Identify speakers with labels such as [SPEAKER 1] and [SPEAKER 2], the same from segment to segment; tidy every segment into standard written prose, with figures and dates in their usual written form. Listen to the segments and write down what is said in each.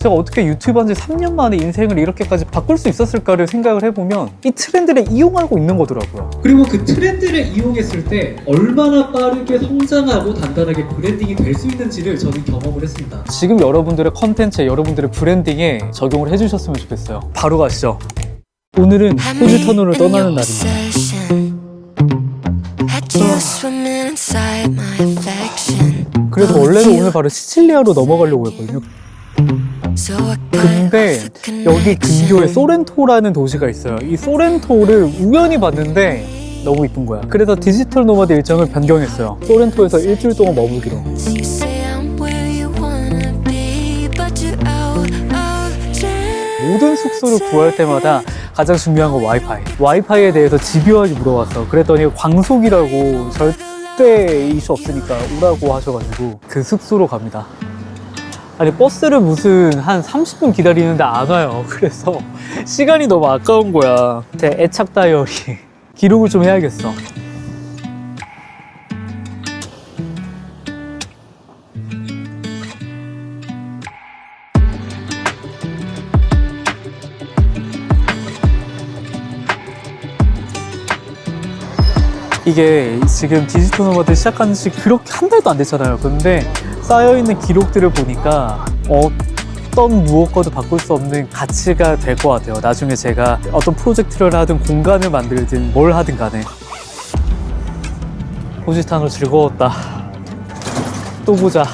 [SPEAKER 1] 제가 어떻게 유튜브 한 지 3년 만에 인생을 이렇게까지 바꿀 수 있었을까를 생각을 해보면 이 트렌드를 이용하고 있는 거더라고요.
[SPEAKER 2] 그리고 그 트렌드를 이용했을 때 얼마나 빠르게 성장하고 단단하게 브랜딩이 될 수 있는지를 저는 경험을 했습니다.
[SPEAKER 1] 지금 여러분들의 컨텐츠에 여러분들의 브랜딩에 적용을 해주셨으면 좋겠어요. 바로 가시죠. 오늘은 휴지터널을 떠나는 날입니다. 그래서 원래는 오늘 바로 시칠리아로 넘어가려고 했거든요. 근데 여기 근교에 소렌토라는 도시가 있어요. 이 소렌토를 우연히 봤는데 너무 이쁜 거야. 그래서 디지털 노마드 일정을 변경했어요. 소렌토에서 일주일 동안 머물기로. 모든 숙소를 구할 때마다 가장 중요한 건 와이파이. 와이파이에 대해서 집요하게 물어봤어. 그랬더니 광속이라고 절대 이슈 없으니까 오라고 하셔가지고 그 숙소로 갑니다. 아니 버스를 무슨 한 30분 기다리는데 안 와요. 그래서 시간이 너무 아까운 거야. 제 애착 다이어리 기록을 좀 해야겠어. 이게 지금 디지털 노마드 시작한 지 그렇게 한 달도 안 됐잖아요. 근데 쌓여있는 기록들을 보니까 어떤 무엇과도 바꿀 수 없는 가치가 될 것 같아요. 나중에 제가 어떤 프로젝트를 하든 공간을 만들든 뭘 하든 간에. 포지탄으로 즐거웠다. 또 보자.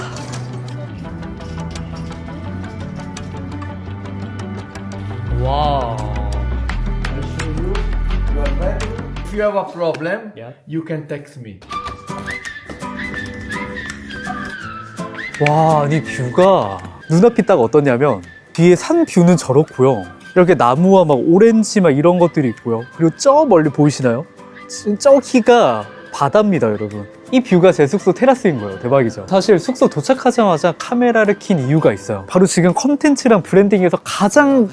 [SPEAKER 1] 와.
[SPEAKER 3] If you have a problem,
[SPEAKER 1] Yeah.
[SPEAKER 3] you can text me.
[SPEAKER 1] 와, 아니 뷰가 눈앞이 딱 어떠냐면 뒤에 산 뷰는 저렇고요. 이렇게 나무와 막 오렌지 막 이런 것들이 있고요. 그리고 저 멀리 보이시나요? 저기가 바다입니다, 여러분. 이 뷰가 제 숙소 테라스인 거예요. 대박이죠. 사실 숙소 도착하자마자 카메라를 킨 이유가 있어요. 바로 지금 컨텐츠랑 브랜딩에서 가장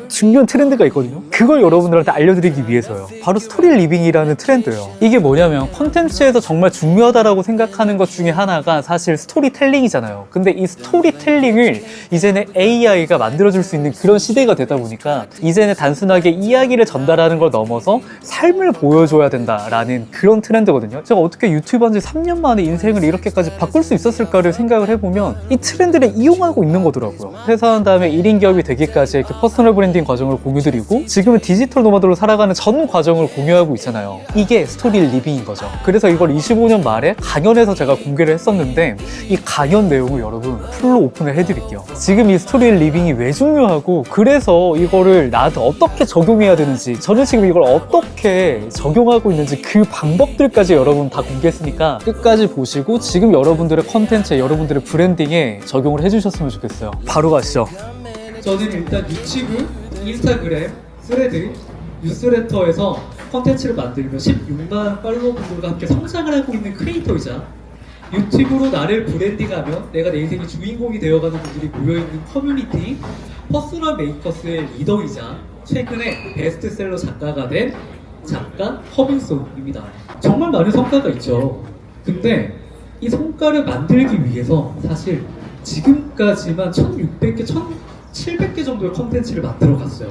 [SPEAKER 1] 중요한 트렌드가 있거든요. 그걸 여러분들한테 알려드리기 위해서요. 바로 스토리 리빙이라는 트렌드예요. 이게 뭐냐면 컨텐츠에서 정말 중요하다라고 생각하는 것 중에 하나가 사실 스토리텔링이잖아요. 근데 이 스토리텔링을 이제는 AI가 만들어줄 수 있는 그런 시대가 되다 보니까 이제는 단순하게 이야기를 전달하는 걸 넘어서 삶을 보여줘야 된다라는 그런 트렌드거든요. 제가 어떻게 유튜브 한 지 3년 만에 인생을 이렇게까지 바꿀 수 있었을까를 생각을 해보면 이 트렌드를 이용하고 있는 거더라고요. 퇴사한 다음에 1인 기업이 되기까지 이렇게 퍼스널 브랜딩 과정을 공유드리고 지금은 디지털 노마드로 살아가는 전 과정을 공유하고 있잖아요. 이게 스토리 리빙인 거죠. 그래서 이걸 25년 말에 강연에서 제가 공개를 했었는데 이 강연 내용을 여러분 풀로 오픈을 해드릴게요. 지금 이 스토리 리빙이 왜 중요하고 그래서 이거를 나한테 어떻게 적용해야 되는지 저는 지금 이걸 어떻게 적용하고 있는지 그 방법들까지 여러분 다 공개했으니까 끝까지 보시고 지금 여러분들의 컨텐츠에 여러분들의 브랜딩에 적용을 해주셨으면 좋겠어요. 바로 가시죠.
[SPEAKER 2] 저는 일단 유튜브, 인스타그램, 스레드, 뉴스레터에서 컨텐츠를 만들며 16만 팔로워분들과 함께 성장을 하고 있는 크리에이터이자 유튜브로 나를 브랜딩하며 내가 내 인생의 주인공이 되어가는 분들이 모여있는 커뮤니티 퍼스널 메이커스의 리더이자 최근에 베스트셀러 작가가 된 작가 허민송입니다. 정말 많은 성과가 있죠. 근데 이 성과를 만들기 위해서 사실 지금까지만 1600개, 1700개 정도의 컨텐츠를 만들어 갔어요.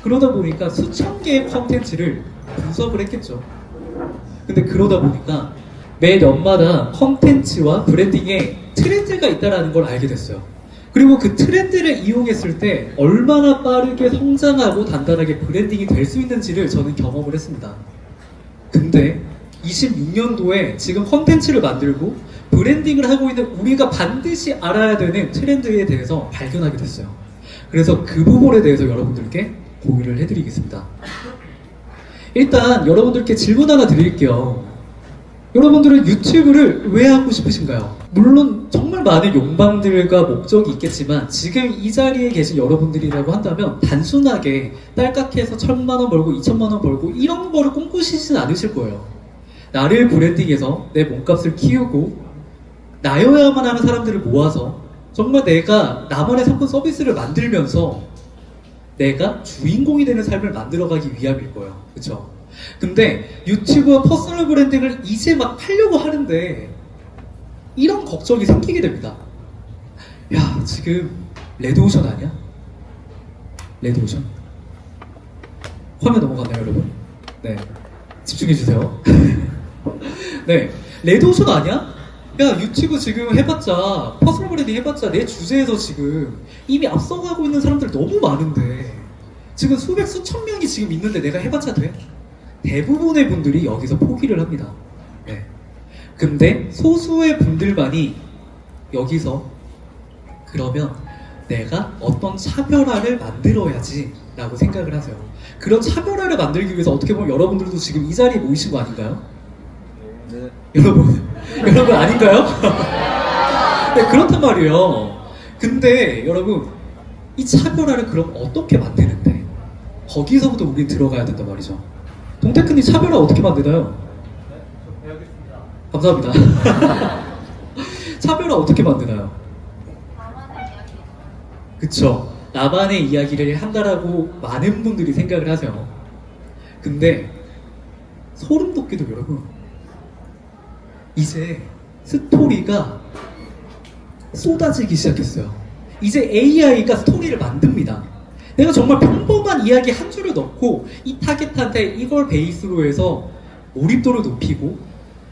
[SPEAKER 2] 그러다 보니까 수천 개의 컨텐츠를 분석을 했겠죠. 근데 그러다 보니까 매 년마다 컨텐츠와 브랜딩에 트렌드가 있다는 걸 알게 됐어요. 그리고 그 트렌드를 이용했을 때 얼마나 빠르게 성장하고 단단하게 브랜딩이 될 수 있는지를 저는 경험을 했습니다. 근데 26년도에 지금 컨텐츠를 만들고 브랜딩을 하고 있는 우리가 반드시 알아야 되는 트렌드에 대해서 발견하게 됐어요. 그래서 그 부분에 대해서 여러분들께 공유를 해드리겠습니다. 일단 여러분들께 질문 하나 드릴게요. 여러분들은 유튜브를 왜 하고 싶으신가요? 물론 정말 많은 욕망들과 목적이 있겠지만 지금 이 자리에 계신 여러분들이라고 한다면 단순하게 딸깍해서 1000만원 벌고 2000만원 벌고 이런 거를 꿈꾸시진 않으실 거예요. 나를 브랜딩해서 내 몸값을 키우고 나여야만 하는 사람들을 모아서 정말 내가 나만의 상품 서비스를 만들면서 내가 주인공이 되는 삶을 만들어가기 위함일 거예요. 그쵸? 근데 유튜브와 퍼스널 브랜딩을 이제 막 하려고 하는데 이런 걱정이 생기게 됩니다. 야, 지금 레드오션 아니야? 레드오션? 화면 넘어갔나요, 여러분? 네. 집중해주세요. 네. 레드오션 아니야? 야, 유튜브 지금 해봤자, 퍼스널 브랜딩 해봤자 내 주제에서 지금 이미 앞서가고 있는 사람들 너무 많은데 지금 수백, 수천 명이 지금 있는데 내가 해봤자 돼? 대부분의 분들이 여기서 포기를 합니다. 네. 근데 소수의 분들만이 여기서 그러면 내가 어떤 차별화를 만들어야지 라고 생각을 하세요. 그런 차별화를 만들기 위해서 어떻게 보면 여러분들도 지금 이 자리에 모이신 거 아닌가요?
[SPEAKER 3] 네.
[SPEAKER 2] 여러분 아닌가요? 네, 그렇단 말이에요. 근데 여러분 이 차별화를 그럼 어떻게 만드는데 거기서부터 우리 들어가야 된단 말이죠. 동태크님 차별화 어떻게 만드나요? 감사합니다. 차별화 어떻게 만드나요? 그쵸. 나만의 이야기를 한다라고 많은 분들이 생각을 하세요. 근데 소름 돋기도 여러분 이제 스토리가 쏟아지기 시작했어요. 이제 AI가 스토리를 만듭니다. 내가 정말 평범한 이야기 한 줄을 넣고 이 타겟한테 이걸 베이스로 해서 몰입도를 높이고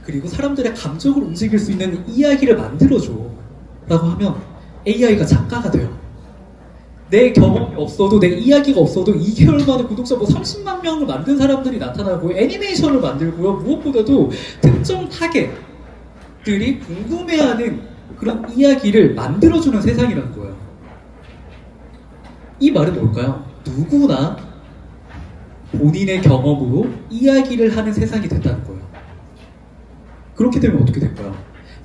[SPEAKER 2] 그리고 사람들의 감정을 움직일 수 있는 이야기를 만들어줘 라고 하면 AI가 작가가 돼요. 내 경험이 없어도 내 이야기가 없어도 2개월 만에 구독자 뭐 30만 명을 만든 사람들이 나타나고 애니메이션을 만들고요. 무엇보다도 특정 타겟들이 궁금해하는 그런 이야기를 만들어주는 세상이라는 거예요. 이 말은 뭘까요? 누구나 본인의 경험으로 이야기를 하는 세상이 됐다는 거예요. 그렇게 되면 어떻게 될까요?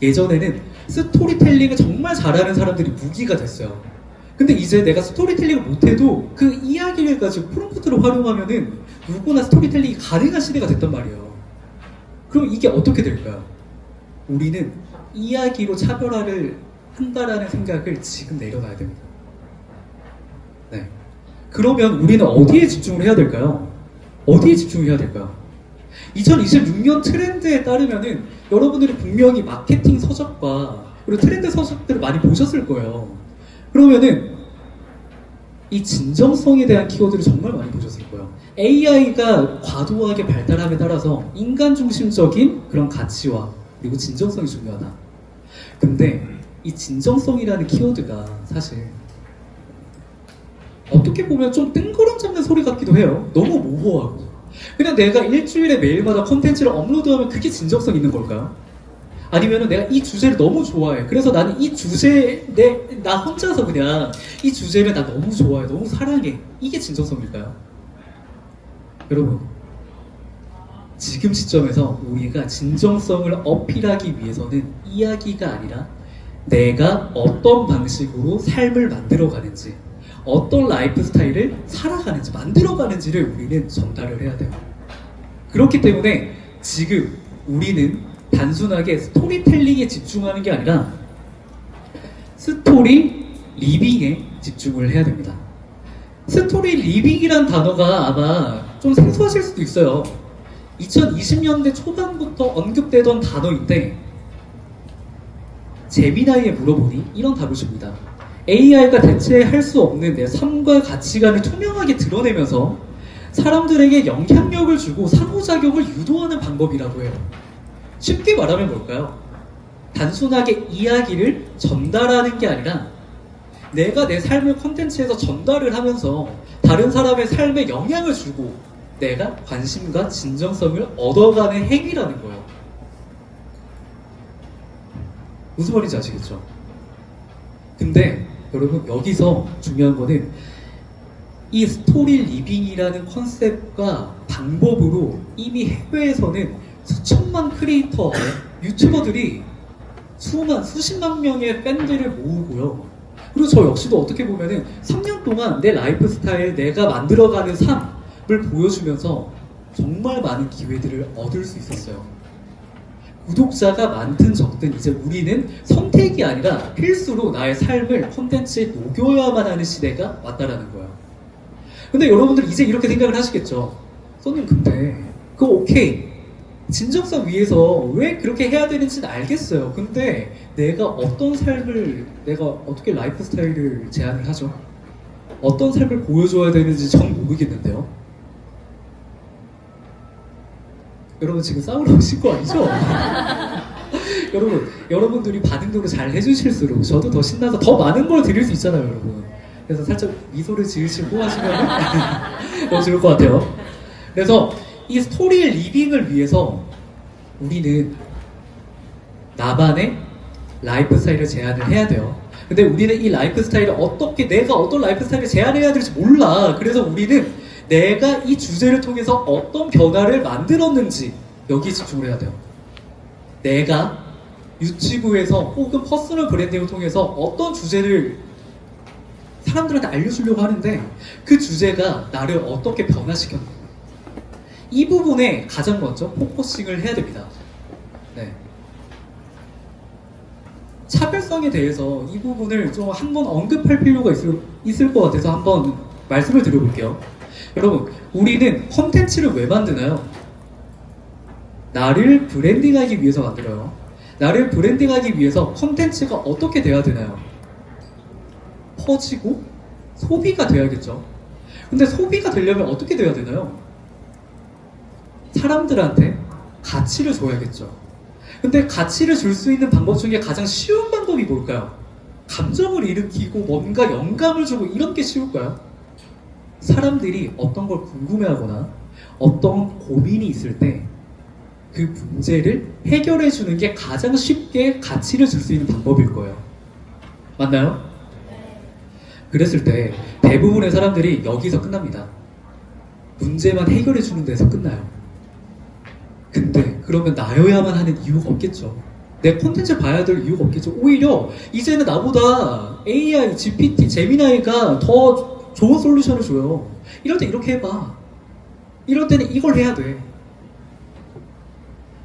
[SPEAKER 2] 예전에는 스토리텔링을 정말 잘하는 사람들이 무기가 됐어요. 근데 이제 내가 스토리텔링을 못해도 그 이야기를 가지고 프롬프트를 활용하면은 누구나 스토리텔링이 가능한 시대가 됐단 말이에요. 그럼 이게 어떻게 될까요? 우리는 이야기로 차별화를 한다라는 생각을 지금 내려놔야 됩니다. 네. 그러면 우리는 어디에 집중을 해야 될까요? 어디에 집중을 해야 될까요? 2026년 트렌드에 따르면은 여러분들이 분명히 마케팅 서적과 그리고 트렌드 서적들을 많이 보셨을 거예요. 그러면은 이 진정성에 대한 키워드를 정말 많이 보셨을 거예요. AI가 과도하게 발달함에 따라서 인간 중심적인 그런 가치와 그리고 진정성이 중요하다. 근데 이 진정성이라는 키워드가 사실 어떻게 보면 좀 뜬구름 잡는 소리 같기도 해요. 너무 모호하고. 그냥 내가 일주일에 매일마다 컨텐츠를 업로드하면 그게 진정성 있는 걸까요? 아니면은 내가 이 주제를 너무 좋아해. 그래서 나는 이 주제에 나 혼자서 그냥 이 주제를 나 너무 좋아해. 너무 사랑해. 이게 진정성일까요? 여러분, 지금 시점에서 우리가 진정성을 어필하기 위해서는 이야기가 아니라 내가 어떤 방식으로 삶을 만들어가는지 어떤 라이프 스타일을 살아가는지 만들어가는지를 우리는 전달을 해야 돼요. 그렇기 때문에 지금 우리는 단순하게 스토리텔링에 집중하는 게 아니라 스토리 리빙에 집중을 해야 됩니다. 스토리 리빙이란 단어가 아마 좀 생소하실 수도 있어요. 2020년대 초반부터 언급되던 단어인데 제미나이에 물어보니 이런 답을 줍니다. AI가 대체할 수 없는 내 삶과 가치관을 투명하게 드러내면서 사람들에게 영향력을 주고 상호작용을 유도하는 방법이라고 해요. 쉽게 말하면 뭘까요? 단순하게 이야기를 전달하는 게 아니라 내가 내 삶을 콘텐츠에서 전달을 하면서 다른 사람의 삶에 영향을 주고 내가 관심과 진정성을 얻어가는 행위라는 거예요. 무슨 말인지 아시겠죠? 근데 여러분 여기서 중요한 거는 이 스토리 리빙이라는 컨셉과 방법으로 이미 해외에서는 수천만 크리에이터, 유튜버들이 수십만 명의 팬들을 모으고요. 그리고 저 역시도 어떻게 보면은 3년 동안 내 라이프 스타일, 내가 만들어가는 삶을 보여주면서 정말 많은 기회들을 얻을 수 있었어요. 구독자가 많든 적든 이제 우리는 선택이 아니라 필수로 나의 삶을 콘텐츠에 녹여야만 하는 시대가 왔다라는 거야. 근데 여러분들 이제 이렇게 생각을 하시겠죠. 손님 근데 그거 오케이. 진정성 위해서 왜 그렇게 해야 되는지는 알겠어요. 근데 내가 어떤 삶을, 내가 어떻게 라이프 스타일을 제안을 하죠? 어떤 삶을 보여줘야 되는지 전 모르겠는데요. 여러분 지금 싸우러 오신 거 아니죠? 여러분들이 반응도를 잘 해주실수록 저도 더 신나서 더 많은 걸 드릴 수 있잖아요, 여러분. 그래서 살짝 미소를 지으시고 하시면 너무 좋을 것 같아요. 그래서 이 스토리 리빙을 위해서 우리는 나만의 라이프 스타일을 제안을 해야 돼요. 근데 우리는 이 라이프 스타일을 어떻게, 내가 어떤 라이프 스타일을 제안해야 될지 몰라. 그래서 우리는 내가 이 주제를 통해서 어떤 변화를 만들었는지 여기에 집중을 해야 돼요. 내가 유튜브에서 혹은 퍼스널 브랜딩을 통해서 어떤 주제를 사람들한테 알려주려고 하는데 그 주제가 나를 어떻게 변화시켰는지 이 부분에 가장 먼저 포커싱을 해야 됩니다. 네. 차별성에 대해서 이 부분을 좀 한번 언급할 필요가 있을 것 같아서 한번 말씀을 드려볼게요. 여러분, 우리는 컨텐츠를 왜 만드나요? 나를 브랜딩하기 위해서 만들어요. 나를 브랜딩하기 위해서 컨텐츠가 어떻게 돼야 되나요? 퍼지고 소비가 돼야겠죠. 근데 소비가 되려면 어떻게 돼야 되나요? 사람들한테 가치를 줘야겠죠. 근데 가치를 줄 수 있는 방법 중에 가장 쉬운 방법이 뭘까요? 감정을 일으키고 뭔가 영감을 주고 이런 게 쉬울까요? 사람들이 어떤 걸 궁금해하거나 어떤 고민이 있을 때 그 문제를 해결해 주는 게 가장 쉽게 가치를 줄 수 있는 방법일 거예요. 맞나요? 그랬을 때 대부분의 사람들이 여기서 끝납니다. 문제만 해결해 주는 데서 끝나요. 근데 그러면 나여야만 하는 이유가 없겠죠. 내 콘텐츠를 봐야 될 이유가 없겠죠. 오히려 이제는 나보다 AI, GPT, 제미나이가 더 좋은 솔루션을 줘요. 이럴 때 이렇게 해봐. 이럴 때는 이걸 해야 돼.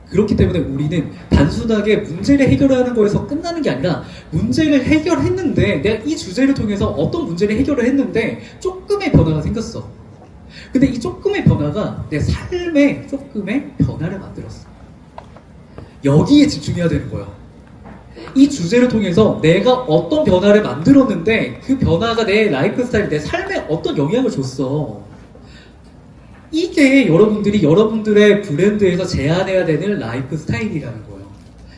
[SPEAKER 2] 그렇기 때문에 우리는 단순하게 문제를 해결하는 거에서 끝나는 게 아니라 문제를 해결했는데 내가 이 주제를 통해서 어떤 문제를 해결을 했는데 조금의 변화가 생겼어. 근데 이 조금의 변화가 내 삶에 조금의 변화를 만들었어. 여기에 집중해야 되는 거야. 이 주제를 통해서 내가 어떤 변화를 만들었는데 그 변화가 내 라이프 스타일, 내 삶에 어떤 영향을 줬어. 이게 여러분들이 여러분들의 브랜드에서 제안해야 되는 라이프 스타일이라는 거예요.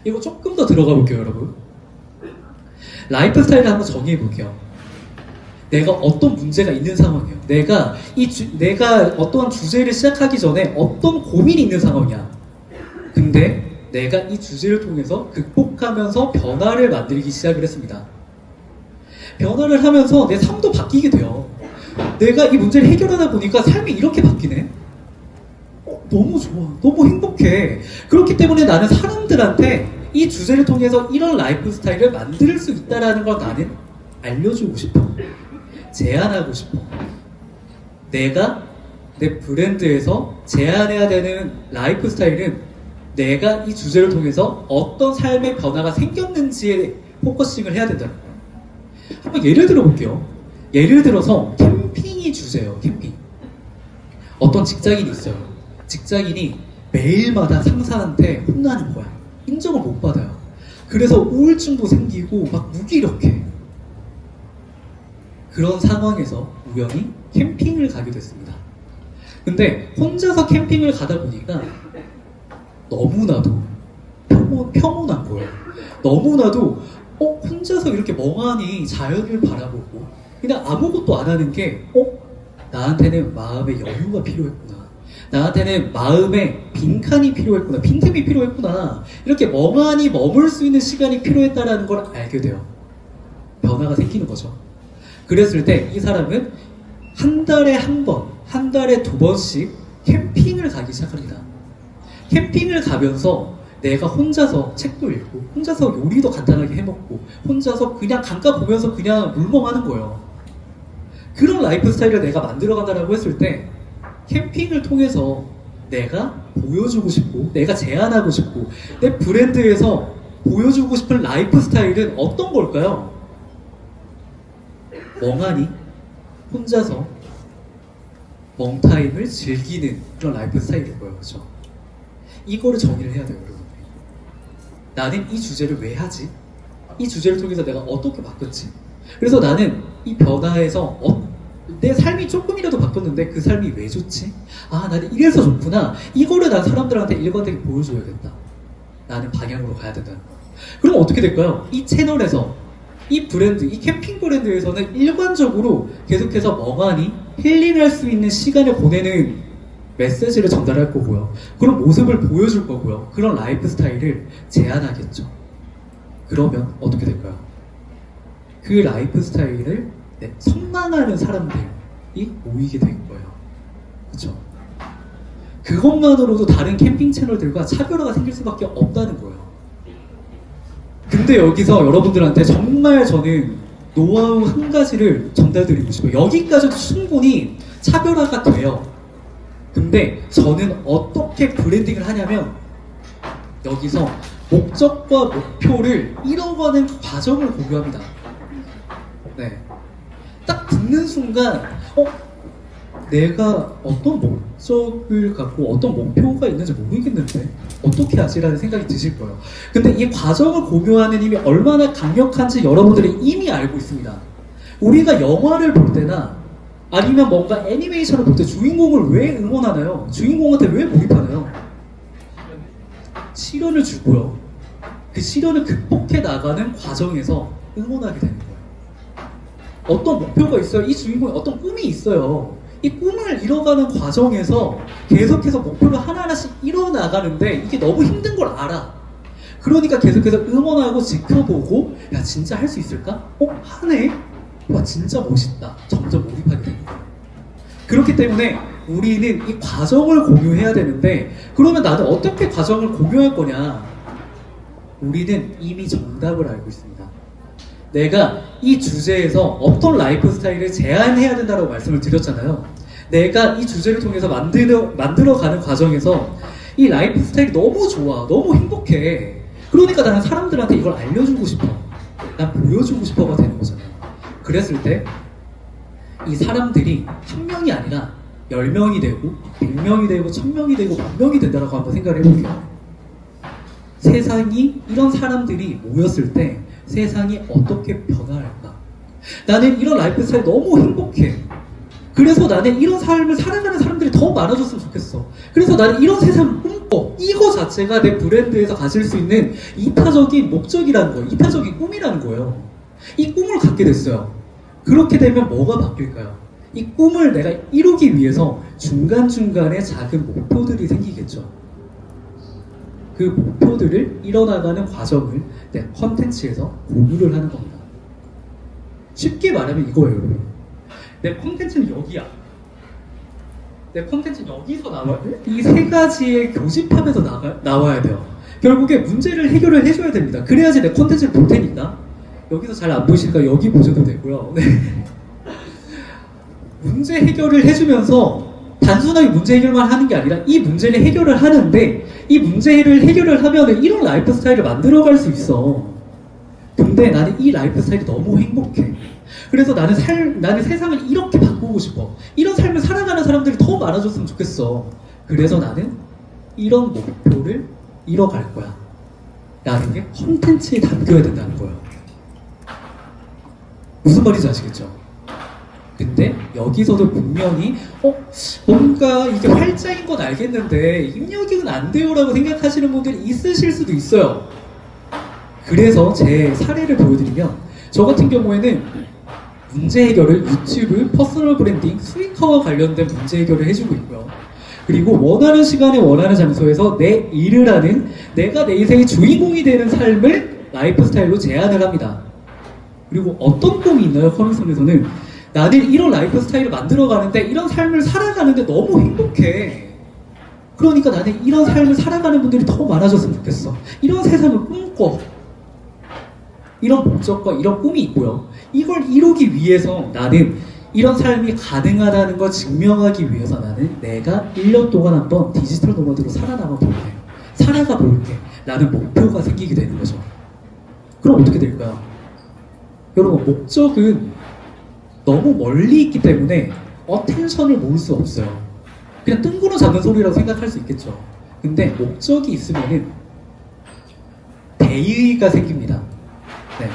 [SPEAKER 2] 이거 조금 더 들어가 볼게요, 여러분. 라이프 스타일을 한번 정의해 볼게요. 내가 어떤 문제가 있는 상황이에요. 내가 어떠한 주제를 시작하기 전에 어떤 고민이 있는 상황이야. 근데 내가 이 주제를 통해서 극복하면서 변화를 만들기 시작을 했습니다. 변화를 하면서 내 삶도 바뀌게 돼요. 내가 이 문제를 해결하다 보니까 삶이 이렇게 바뀌네? 너무 좋아. 너무 행복해. 그렇기 때문에 나는 사람들한테 이 주제를 통해서 이런 라이프 스타일을 만들 수 있다는 걸 나는 알려주고 싶어. 제안하고 싶어. 내가 내 브랜드에서 제안해야 되는 라이프 스타일은 내가 이 주제를 통해서 어떤 삶의 변화가 생겼는지에 포커싱을 해야 된다는 거예요. 한번 예를 들어 볼게요. 예를 들어서 캠핑이 주제예요. 캠핑. 어떤 직장인이 있어요. 직장인이 매일마다 상사한테 혼나는 거야. 인정을 못 받아요. 그래서 우울증도 생기고 막 무기력해. 그런 상황에서 우연히 캠핑을 가게 됐습니다. 근데 혼자서 캠핑을 가다 보니까 너무나도 평온한 거예요. 너무나도 혼자서 이렇게 멍하니 자연을 바라보고 그냥 아무것도 안 하는 게 나한테는 마음의 여유가 필요했구나. 나한테는 마음의 빈칸이 필요했구나. 빈틈이 필요했구나. 이렇게 멍하니 머물 수 있는 시간이 필요했다는 걸 알게 돼요. 변화가 생기는 거죠. 그랬을 때 이 사람은 한 달에 한 번, 한 달에 두 번씩 캠핑을 가기 시작합니다. 캠핑을 가면서 내가 혼자서 책도 읽고 혼자서 요리도 간단하게 해먹고 혼자서 그냥 강가 보면서 그냥 물멍하는 거예요. 그런 라이프 스타일을 내가 만들어간다고 했을 때 캠핑을 통해서 내가 보여주고 싶고 내가 제안하고 싶고 내 브랜드에서 보여주고 싶은 라이프 스타일은 어떤 걸까요? 멍하니 혼자서 멍타임을 즐기는 그런 라이프 스타일일 거예요. 그렇죠? 이거를 정의를 해야 돼요, 여러분. 나는 이 주제를 왜 하지? 이 주제를 통해서 내가 어떻게 바뀌었지? 그래서 나는 이 변화에서 내 삶이 조금이라도 바뀌었는데 그 삶이 왜 좋지? 아, 나는 이래서 좋구나. 이거를 난 사람들한테 일관되게 보여줘야겠다. 나는 방향으로 가야 된다는 거예요. 그럼 어떻게 될까요? 이 채널에서 이 브랜드, 이 캠핑 브랜드에서는 일관적으로 계속해서 멍하니 힐링할 수 있는 시간을 보내는 메시지를 전달할 거고요. 그런 모습을 보여줄 거고요. 그런 라이프 스타일을 제안하겠죠. 그러면 어떻게 될까요? 그 라이프 스타일을 선망하는 사람들이 모이게 될 거예요. 그렇죠? 그것만으로도 다른 캠핑 채널들과 차별화가 생길 수밖에 없다는 거예요. 근데 여기서 여러분들한테 정말 저는 노하우 한 가지를 전달드리고 싶어요. 여기까지도 충분히 차별화가 돼요. 근데 저는 어떻게 브랜딩을 하냐면 여기서 목적과 목표를 이뤄가는 과정을 공유합니다. 네. 딱 듣는 순간 내가 어떤 목적을 갖고 어떤 목표가 있는지 모르겠는데 어떻게 하지라는 생각이 드실 거예요. 근데 이 과정을 공유하는 힘이 얼마나 강력한지 여러분들이 이미 알고 있습니다. 우리가 영화를 볼 때나 아니면 뭔가 애니메이션을 볼 때 주인공을 왜 응원하나요? 주인공한테 왜 몰입하나요? 시련을 주고요. 그 시련을 극복해 나가는 과정에서 응원하게 되는 거예요. 어떤 목표가 있어요. 이 주인공이 어떤 꿈이 있어요. 이 꿈을 이뤄가는 과정에서 계속해서 목표를 하나하나씩 이뤄나가는데 이게 너무 힘든 걸 알아. 그러니까 계속해서 응원하고 지켜보고 야 진짜 할 수 있을까? 하네? 와 진짜 멋있다. 점점 몰입하게 되는 거예요. 그렇기 때문에 우리는 이 과정을 공유해야 되는데 그러면 나는 어떻게 과정을 공유할 거냐? 우리는 이미 정답을 알고 있습니다. 내가 이 주제에서 어떤 라이프 스타일을 제안해야 된다고 말씀을 드렸잖아요. 내가 이 주제를 통해서 만들어가는 과정에서 이 라이프 스타일이 너무 좋아, 너무 행복해. 그러니까 나는 사람들한테 이걸 알려주고 싶어. 난 보여주고 싶어가 되는 거잖아요. 그랬을 때 이 사람들이 한 명이 아니라 10명이 되고 100명이 되고 1000명이 되고 1000명이 된다고 한번 생각을 해볼게요. 세상이 이런 사람들이 모였을 때 세상이 어떻게 변화할까? 나는 이런 라이프 스타일이 너무 행복해. 그래서 나는 이런 삶을 살아가는 사람들이 더 많아졌으면 좋겠어. 그래서 나는 이런 세상을 꿈꿔. 이거 자체가 내 브랜드에서 가질 수 있는 이타적인 목적이라는 거예요. 이타적인 꿈이라는 거예요. 이 꿈을 갖게 됐어요. 그렇게 되면 뭐가 바뀔까요? 이 꿈을 내가 이루기 위해서 중간중간에 작은 목표들이 생기겠죠. 그 목표들을 이뤄나가는 과정을 내 컨텐츠에서 공유를 하는 겁니다. 쉽게 말하면 이거예요, 여러분. 내 컨텐츠는 여기야. 내 컨텐츠는 여기서 나와요. 이 세 가지의 교집합에서 나와야 돼요. 결국에 문제를 해결을 해줘야 됩니다. 그래야지 내 컨텐츠를 볼 테니까. 여기서 잘 안 보이시니까 여기 보셔도 되고요. 네. 문제 해결을 해주면서 단순하게 문제 해결만 하는 게 아니라 이 문제를 해결을 하는데 이 문제를 해결을 하면 이런 라이프 스타일을 만들어갈 수 있어. 근데 나는 이 라이프 스타일이 너무 행복해. 그래서 나는 세상을 이렇게 바꾸고 싶어. 이런 삶을 살아가는 사람들이 더 많아졌으면 좋겠어. 그래서 나는 이런 목표를 이뤄갈 거야. 라는 게 콘텐츠에 담겨야 된다는 거예요. 무슨 말인지 아시겠죠? 근데 여기서도 분명히 뭔가 이게 활짝인 건 알겠는데 입력은 안 돼요 라고 생각하시는 분들이 있으실 수도 있어요. 그래서 제 사례를 보여드리면 저 같은 경우에는 문제 해결을 유튜브, 퍼스널 브랜딩, 수익화와 관련된 문제 해결을 해주고 있고요. 그리고 원하는 시간에 원하는 장소에서 내 일을 하는 내가 내 인생의 주인공이 되는 삶을 라이프 스타일로 제안을 합니다. 그리고 어떤 꿈이 있나요? 커뮤니티에서는 나는 이런 라이프 스타일을 만들어가는데 이런 삶을 살아가는데 너무 행복해. 그러니까 나는 이런 삶을 살아가는 분들이 더 많아졌으면 좋겠어. 이런 세상을 꿈꿔. 이런 목적과 이런 꿈이 있고요. 이걸 이루기 위해서 나는 이런 삶이 가능하다는 걸 증명하기 위해서 나는 내가 1년 동안 한번 디지털 노마드로 살아남아 볼게. 살아가 볼게. 라는 목표가 생기게 되는 거죠. 그럼 어떻게 될까요? 여러분, 목적은 너무 멀리 있기 때문에 어텐션을 모을 수 없어요. 그냥 뜬구름 잡는 소리라고 생각할 수 있겠죠. 근데 목적이 있으면은 대의가 생깁니다. 네.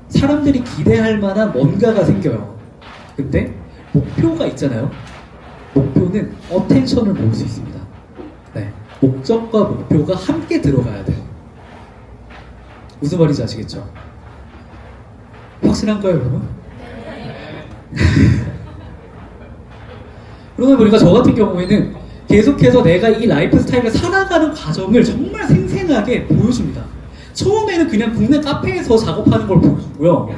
[SPEAKER 2] 사람들이 기대할 만한 뭔가가 생겨요. 근데 목표가 있잖아요. 목표는 어텐션을 모을 수 있습니다. 네. 목적과 목표가 함께 들어가야 돼요. 무슨 말인지 아시겠죠? 확실한가요, 여러분? 그러다 보니까 저 같은 경우에는 계속해서 내가 이 라이프 스타일을 살아가는 과정을 정말 생생하게 보여줍니다. 처음에는 그냥 국내 카페에서 작업하는 걸 보여주고요.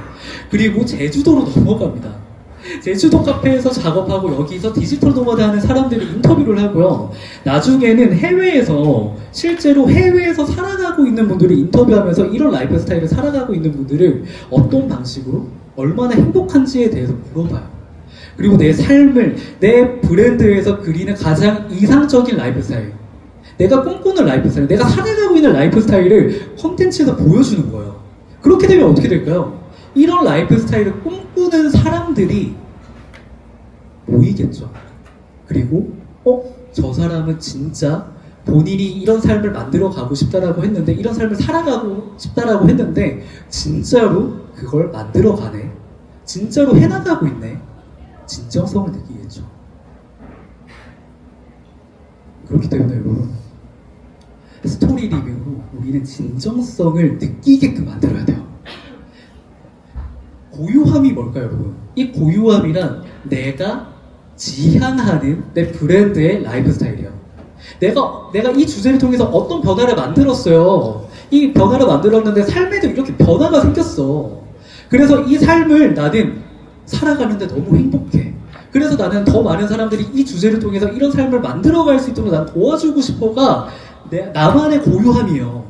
[SPEAKER 2] 그리고 제주도로 넘어갑니다. 제주도 카페에서 작업하고 여기서 디지털 노마드 하는 사람들이 인터뷰를 하고요. 나중에는 해외에서 실제로 해외에서 살아가고 있는 분들이 인터뷰하면서 이런 라이프 스타일을 살아가고 있는 분들을 어떤 방식으로 얼마나 행복한지에 대해서 물어봐요. 그리고 내 삶을 내 브랜드에서 그리는 가장 이상적인 라이프 스타일, 내가 꿈꾸는 라이프 스타일, 내가 살아가고 있는 라이프 스타일을 콘텐츠에서 보여주는 거예요. 그렇게 되면 어떻게 될까요? 이런 라이프 스타일을 꿈꾸는 사람들이 모이겠죠. 그리고 저 사람은 진짜 본인이 이런 삶을 만들어 가고 싶다라고 했는데, 이런 삶을 살아가고 싶다라고 했는데 진짜로 그걸 만들어 가네, 진짜로 해나가고 있네, 진정성을 느끼겠죠. 그렇기 때문에 여러분, 스토리 리뷰로 우리는 진정성을 느끼게끔 만들어야 돼요. 고유함이 뭘까요, 여러분? 이 고유함이란 내가 지향하는 내 브랜드의 라이프 스타일이에요. 내가 이 주제를 통해서 어떤 변화를 만들었어요. 이 변화를 만들었는데 삶에도 이렇게 변화가 생겼어. 그래서 이 삶을 나는 살아가는데 너무 행복해. 그래서 나는 더 많은 사람들이 이 주제를 통해서 이런 삶을 만들어갈 수 있도록 난 도와주고 싶어가 나만의 고유함이에요.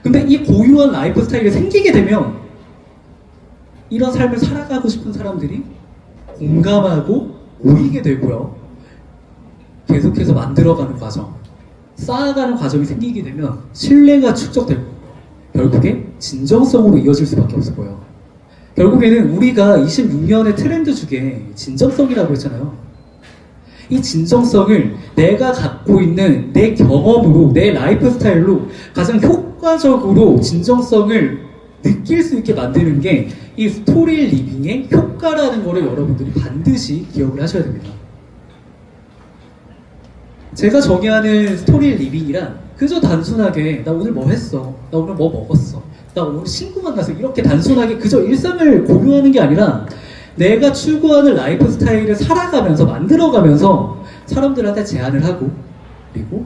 [SPEAKER 2] 근데 이 고유한 라이프 스타일이 생기게 되면 이런 삶을 살아가고 싶은 사람들이 공감하고 모이게 되고요. 계속해서 만들어가는 과정, 쌓아가는 과정이 생기게 되면 신뢰가 축적되고 결국에 진정성으로 이어질 수밖에 없을 거예요. 결국에는 우리가 26년의 트렌드 중에 진정성이라고 했잖아요. 이 진정성을 내가 갖고 있는 내 경험으로, 내 라이프 스타일로 가장 효과적으로 진정성을 느낄 수 있게 만드는 게 이 스토리 리빙의 효과라는 거를 여러분들이 반드시 기억을 하셔야 됩니다. 제가 정의하는 스토리 리빙이란 그저 단순하게 나 오늘 뭐 했어, 나 오늘 뭐 먹었어, 나 오늘 친구 만나서 이렇게 단순하게 그저 일상을 공유하는 게 아니라 내가 추구하는 라이프 스타일을 살아가면서 만들어가면서 사람들한테 제안을 하고, 그리고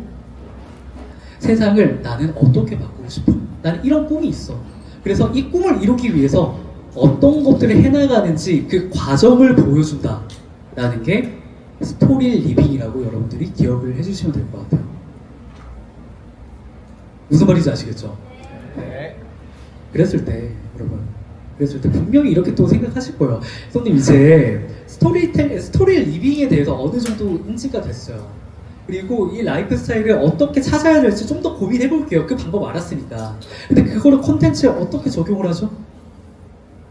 [SPEAKER 2] 세상을 나는 어떻게 바꾸고 싶어, 나는 이런 꿈이 있어, 그래서 이 꿈을 이루기 위해서 어떤 것들을 해나가는지 그 과정을 보여준다 라는 게 스토리 리빙이라고 여러분들이 기억을 해주시면 될 것 같아요. 무슨 말인지 아시겠죠?
[SPEAKER 3] 네.
[SPEAKER 2] 그랬을 때 분명히 이렇게 또 생각하실 거예요. 손님, 이제 스토리 리빙에 대해서 어느 정도 인지가 됐어요. 그리고 이 라이프 스타일을 어떻게 찾아야 될지 좀 더 고민해 볼게요. 그 방법 알았으니까. 근데 그거를 콘텐츠에 어떻게 적용을 하죠?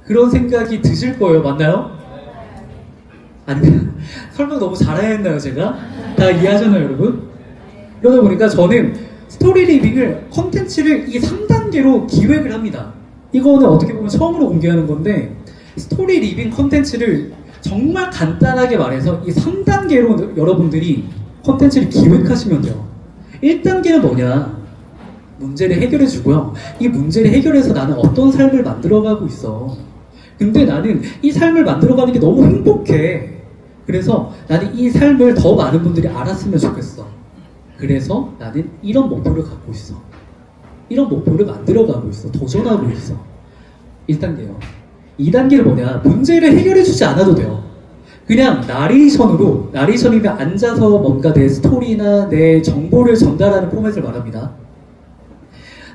[SPEAKER 2] 그런 생각이 드실 거예요. 맞나요? 아니면 설명 너무 잘했나요, 제가? 다 이해하잖아요, 여러분? 그러다 보니까 저는 스토리 리빙을, 콘텐츠를 이 3단계로 기획을 합니다. 이거는 어떻게 보면 처음으로 공개하는 건데, 스토리 리빙 콘텐츠를 정말 간단하게 말해서 이 3단계로 여러분들이 콘텐츠를 기획하시면 돼요. 1단계는 뭐냐? 문제를 해결해 주고요. 이 문제를 해결해서 나는 어떤 삶을 만들어가고 있어. 근데 나는 이 삶을 만들어가는 게 너무 행복해. 그래서 나는 이 삶을 더 많은 분들이 알았으면 좋겠어. 그래서 나는 이런 목표를 갖고 있어. 이런 목표를 만들어가고 있어. 도전하고 있어. 1단계요. 2단계는 뭐냐? 문제를 해결해 주지 않아도 돼요. 그냥 나레이션이면 앉아서 뭔가 내 스토리나 내 정보를 전달하는 포맷을 말합니다.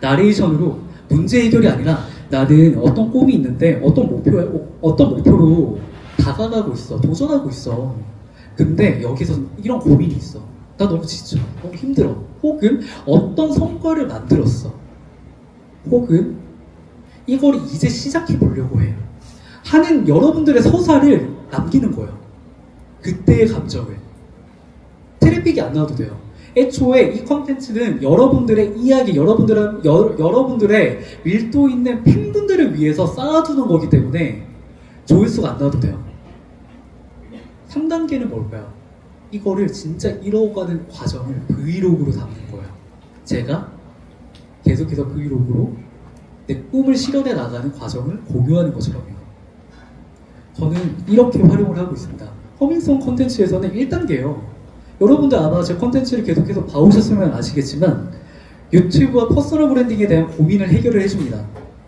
[SPEAKER 2] 나레이션으로 문제 해결이 아니라 나는 어떤 꿈이 있는데 어떤 목표로 다가가고 있어, 도전하고 있어. 근데 여기서 이런 고민이 있어. 나 너무 지쳐, 너무 힘들어. 혹은 어떤 성과를 만들었어. 혹은 이걸 이제 시작해 보려고 해. 하는 여러분들의 서사를 남기는 거예요. 그때의 감정을. 트래픽이 안 나와도 돼요. 애초에 이 컨텐츠는 여러분들의 이야기, 여러분들의 밀도 있는 팬분들을 위해서 쌓아두는 거기 때문에 조회수가 안 나와도 돼요. 3단계는 뭘까요? 이거를 진짜 이뤄가는 과정을 브이로그로 담는 거예요. 제가 계속해서 브이로그로 내 꿈을 실현해 나가는 과정을 공유하는 것처럼요. 저는 이렇게 활용을 하고 있습니다. 허밍송 컨텐츠에서는 1단계예요. 여러분들 아마 제 컨텐츠를 계속해서 봐오셨으면 아시겠지만 유튜브와 퍼스널 브랜딩에 대한 고민을 해결을 해줍니다.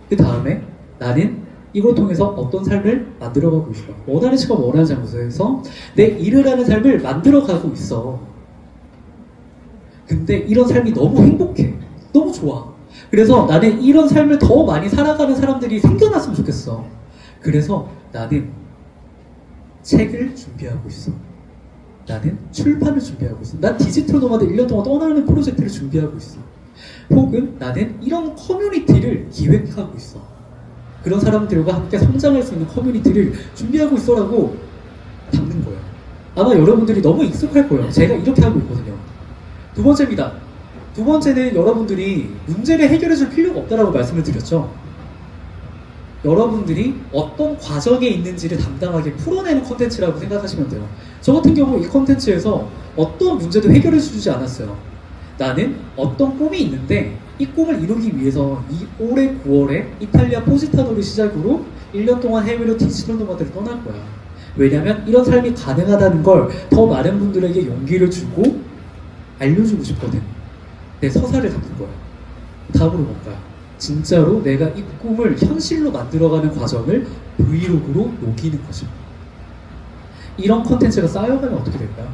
[SPEAKER 2] 그 다음에 나는 이걸 통해서 어떤 삶을 만들어가고 있어. 원하는 시간, 원하는 장소에서 내 일을 하는 삶을 만들어가고 있어. 근데 이런 삶이 너무 행복해. 너무 좋아. 그래서 나는 이런 삶을 더 많이 살아가는 사람들이 생겨났으면 좋겠어. 그래서 나는 책을 준비하고 있어. 나는 출판을 준비하고 있어. 난 디지털 노마드 1년 동안 떠나는 프로젝트를 준비하고 있어. 혹은 나는 이런 커뮤니티를 기획하고 있어. 그런 사람들과 함께 성장할 수 있는 커뮤니티를 준비하고 있어라고 담는 거예요. 아마 여러분들이 너무 익숙할 거예요. 제가 이렇게 하고 있거든요. 두 번째입니다. 두 번째는 여러분들이 문제를 해결해 줄 필요가 없다라고 말씀을 드렸죠. 여러분들이 어떤 과정에 있는지를 당당하게 풀어내는 컨텐츠라고 생각하시면 돼요. 저 같은 경우 이 컨텐츠에서 어떤 문제도 해결해 주지 않았어요. 나는 어떤 꿈이 있는데 이 꿈을 이루기 위해서 올해 9월에 이탈리아 포지타노를 시작으로 1년 동안 해외로 디지털 노마드를 떠날 거야. 왜냐면 이런 삶이 가능하다는 걸 더 많은 분들에게 용기를 주고 알려주고 싶거든. 내 서사를 담는 거야. 다음으로 뭘까요? 진짜로 내가 이 꿈을 현실로 만들어가는 과정을 브이로그로 녹이는 거죠. 이런 컨텐츠가 쌓여가면 어떻게 될까요?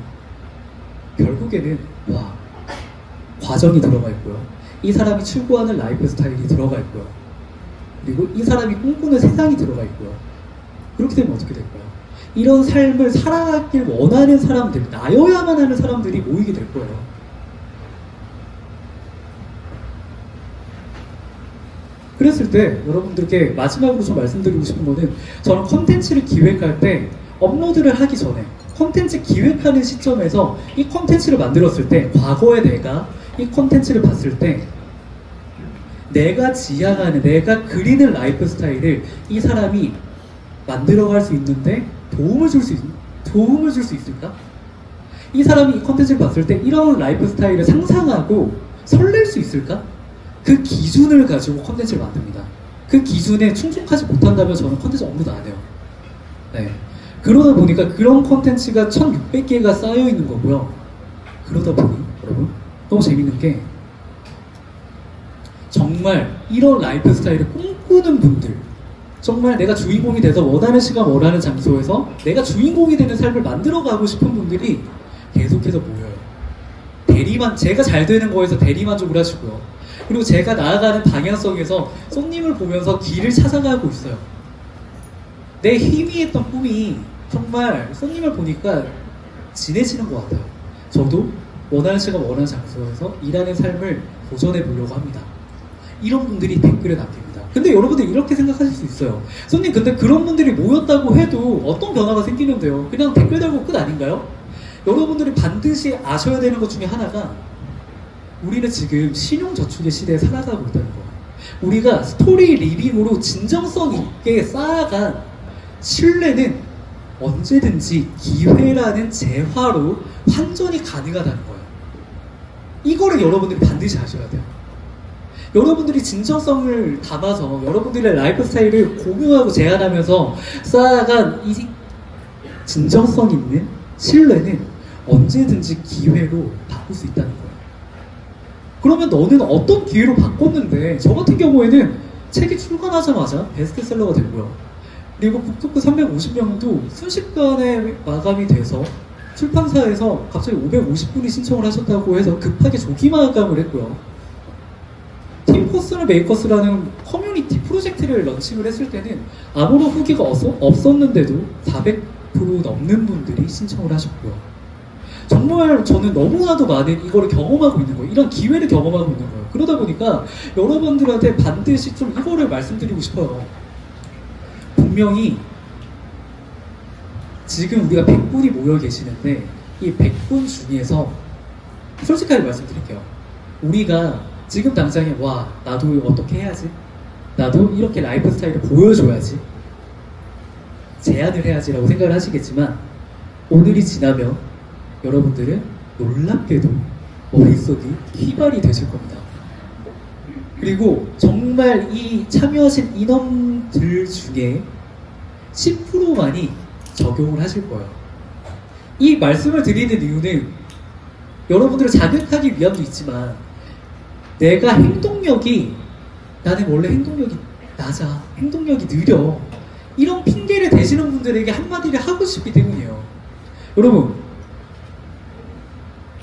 [SPEAKER 2] 결국에는 과정이 들어가 있고요. 이 사람이 추구하는 라이프 스타일이 들어가 있고요. 그리고 이 사람이 꿈꾸는 세상이 들어가 있고요. 그렇게 되면 어떻게 될까요? 이런 삶을 살아가길 원하는 사람들, 나여야만 하는 사람들이 모이게 될 거예요. 그랬을 때 여러분들께 마지막으로 좀 말씀드리고 싶은 거는 저는 컨텐츠를 기획할 때 업로드를 하기 전에 컨텐츠 기획하는 시점에서 이 컨텐츠를 만들었을 때 과거에 내가 이 컨텐츠를 봤을 때 내가 지향하는, 내가 그리는 라이프 스타일을 이 사람이 만들어갈 수 있는데 도움을 줄 수 있을까? 이 사람이 이 컨텐츠를 봤을 때 이런 라이프 스타일을 상상하고 설렐 수 있을까? 그 기준을 가지고 컨텐츠를 만듭니다. 그 기준에 충족하지 못한다면 저는 컨텐츠 업로드 안 해요. 네. 그러다 보니까 그런 컨텐츠가 1600개가 쌓여 있는 거고요. 그러다 보니 여러분 너무 재밌는 게 정말 이런 라이프 스타일을 꿈꾸는 분들, 정말 내가 주인공이 돼서 원하는 시간, 원하는 장소에서 내가 주인공이 되는 삶을 만들어가고 싶은 분들이 계속해서 모여요. 제가 잘 되는 거에서 대리만족을 하시고요. 그리고 제가 나아가는 방향성에서 손님을 보면서 길을 찾아가고 있어요. 내 희미했던 꿈이 정말 손님을 보니까 진해지는 것 같아요. 저도 원하는 시간, 원하는 장소에서 일하는 삶을 도전해 보려고 합니다. 이런 분들이 댓글에 남깁니다. 근데 여러분들 이렇게 생각하실 수 있어요. 손님, 근데 그런 분들이 모였다고 해도 어떤 변화가 생기는데요? 그냥 댓글 달고 끝 아닌가요? 여러분들이 반드시 아셔야 되는 것 중에 하나가 우리는 지금 신용저축의 시대에 살아가고 있다는 거예요. 우리가 스토리 리빙으로 진정성 있게 쌓아간 신뢰는 언제든지 기회라는 재화로 환전이 가능하다는 거예요. 이거를 여러분들이 반드시 아셔야 돼요. 여러분들이 진정성을 담아서 여러분들의 라이프 스타일을 공유하고 제안하면서 쌓아간 이 진정성 있는 신뢰는 언제든지 기회로 바꿀 수 있다는 거예요. 그러면 너는 어떤 기회로 바꿨는데, 저 같은 경우에는 책이 출간하자마자 베스트셀러가 됐고요. 그리고 북토크 350명도 순식간에 마감이 돼서 출판사에서 갑자기 550분이 신청을 하셨다고 해서 급하게 조기 마감을 했고요. 팀퍼스널 메이커스라는 커뮤니티 프로젝트를 런칭을 했을 때는 아무런 후기가 없었는데도 400% 넘는 분들이 신청을 하셨고요. 정말 저는 너무나도 많은 이거를 경험하고 있는 거예요. 이런 기회를 경험하고 있는 거예요. 그러다 보니까 여러분들한테 반드시 좀 이거를 말씀드리고 싶어요. 분명히 지금 우리가 100분이 모여 계시는데 이 100분 중에서 솔직하게 말씀드릴게요. 우리가 지금 당장에 와 나도 어떻게 해야지, 나도 이렇게 라이프 스타일을 보여줘야지, 제안을 해야지라고 생각을 하시겠지만 오늘이 지나면 여러분들은 놀랍게도 머릿속이 휘발이 되실 겁니다. 그리고 정말 이 참여하신 인원들 중에 10%만이 적용을 하실 거예요. 이 말씀을 드리는 이유는 여러분들을 자극하기 위함도 있지만 내가 행동력이, 나는 원래 행동력이 낮아, 행동력이 느려, 이런 핑계를 대시는 분들에게 한마디를 하고 싶기 때문이에요.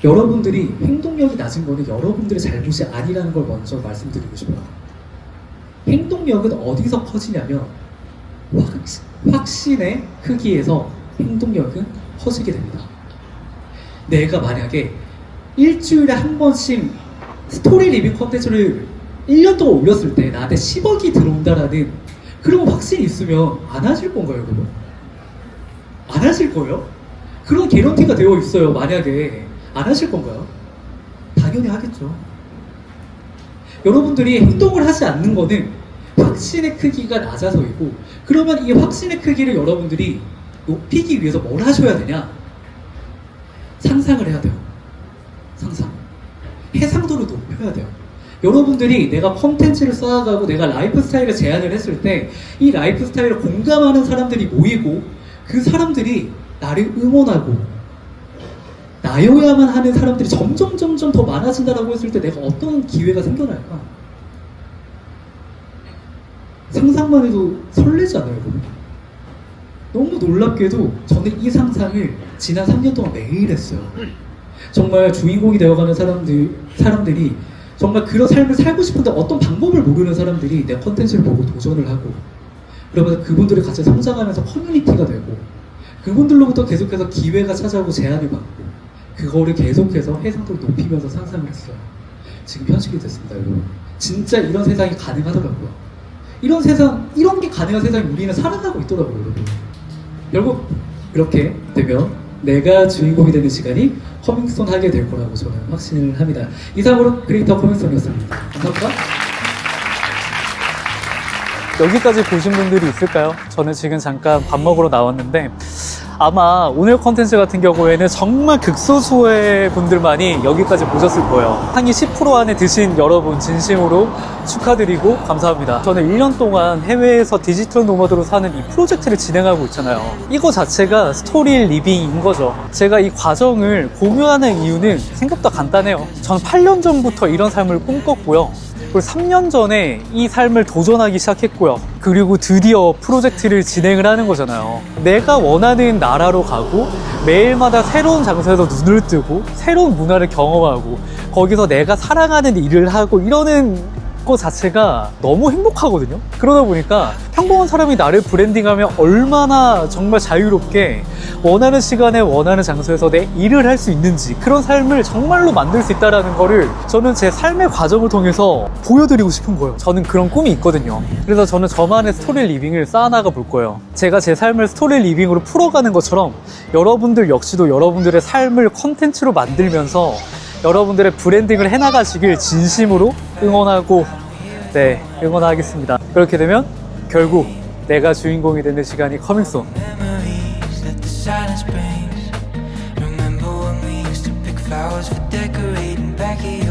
[SPEAKER 2] 여러분들이 행동력이 낮은 거는 여러분들의 잘못이 아니라는 걸 먼저 말씀드리고 싶어요. 행동력은 어디서 커지냐면 확신의 크기에서 행동력은 커지게 됩니다. 내가 만약에 일주일에 한 번씩 스토리 리뷰 컨텐츠를 1년 동안 올렸을 때 나한테 10억이 들어온다라는 그런 확신이 있으면 안 하실 건가요, 여러분? 안 하실 거예요? 그런 개런티가 되어 있어요. 만약에 안 하실 건가요? 당연히 하겠죠. 여러분들이 행동을 하지 않는 거는 확신의 크기가 낮아서이고, 그러면 이 확신의 크기를 여러분들이 높이기 위해서 뭘 하셔야 되냐? 상상을 해야 돼요. 상상. 해상도를 높여야 돼요. 여러분들이 내가 콘텐츠를 쌓아가고 내가 라이프 스타일을 제안을 했을 때 이 라이프 스타일을 공감하는 사람들이 모이고 그 사람들이 나를 응원하고 나여야만 하는 사람들이 점점 더 많아진다라고 했을 때 내가 어떤 기회가 생겨날까? 상상만 해도 설레지 않아요, 여러분? 너무 놀랍게도 저는 이 상상을 지난 3년 동안 매일 했어요. 정말 주인공이 되어가는 사람들이 정말 그런 삶을 살고 싶은데 어떤 방법을 모르는 사람들이 내 컨텐츠를 보고 도전을 하고, 그러면 그분들이 같이 성장하면서 커뮤니티가 되고, 그분들로부터 계속해서 기회가 찾아오고 제안을 받고, 그거를 계속해서 해상도를 높이면서 상상을 했어요. 지금 현실이 됐습니다, 여러분. 진짜 이런 세상이 가능하더라고요. 이런 게 가능한 세상에 우리는 살아가고 있더라고요, 여러분. 결국 그렇게 되면 내가 주인공이 되는 시간이 커밍손 하게 될 거라고 저는 확신을 합니다. 이상으로 크리에이터 커밍손이었습니다. 감사합니다.
[SPEAKER 1] 여기까지 보신 분들이 있을까요? 저는 지금 잠깐 밥 먹으러 나왔는데 아마 오늘 컨텐츠 같은 경우에는 정말 극소수의 분들만이 여기까지 보셨을 거예요. 상위 10% 안에 드신 여러분 진심으로 축하드리고 감사합니다. 저는 1년 동안 해외에서 디지털 노마드로 사는 이 프로젝트를 진행하고 있잖아요. 이거 자체가 스토리 리빙인 거죠. 제가 이 과정을 공유하는 이유는 생각보다 간단해요. 저는 8년 전부터 이런 삶을 꿈꿨고요. 그리고 3년 전에 이 삶을 도전하기 시작했고요. 그리고 드디어 프로젝트를 진행을 하는 거잖아요. 내가 원하는 나라로 가고 매일마다 새로운 장소에서 눈을 뜨고 새로운 문화를 경험하고 거기서 내가 사랑하는 일을 하고 이러는 거 자체가 너무 행복하거든요. 그러다 보니까 평범한 사람이 나를 브랜딩하면 얼마나 정말 자유롭게 원하는 시간에 원하는 장소에서 내 일을 할 수 있는지, 그런 삶을 정말로 만들 수 있다는 거를 저는 제 삶의 과정을 통해서 보여드리고 싶은 거예요. 저는 그런 꿈이 있거든요. 그래서 저는 저만의 스토리 리빙을 쌓아나가 볼 거예요. 제가 제 삶을 스토리 리빙으로 풀어가는 것처럼 여러분들 역시도 여러분들의 삶을 컨텐츠로 만들면서 여러분들의 브랜딩을 해나가시길 진심으로 응원하고 응원하겠습니다. 그렇게 되면 결국 내가 주인공이 되는 시간이 커밍손.
[SPEAKER 4] Memories that the silence brings. Remember when we used to pick flowers for decorating back here.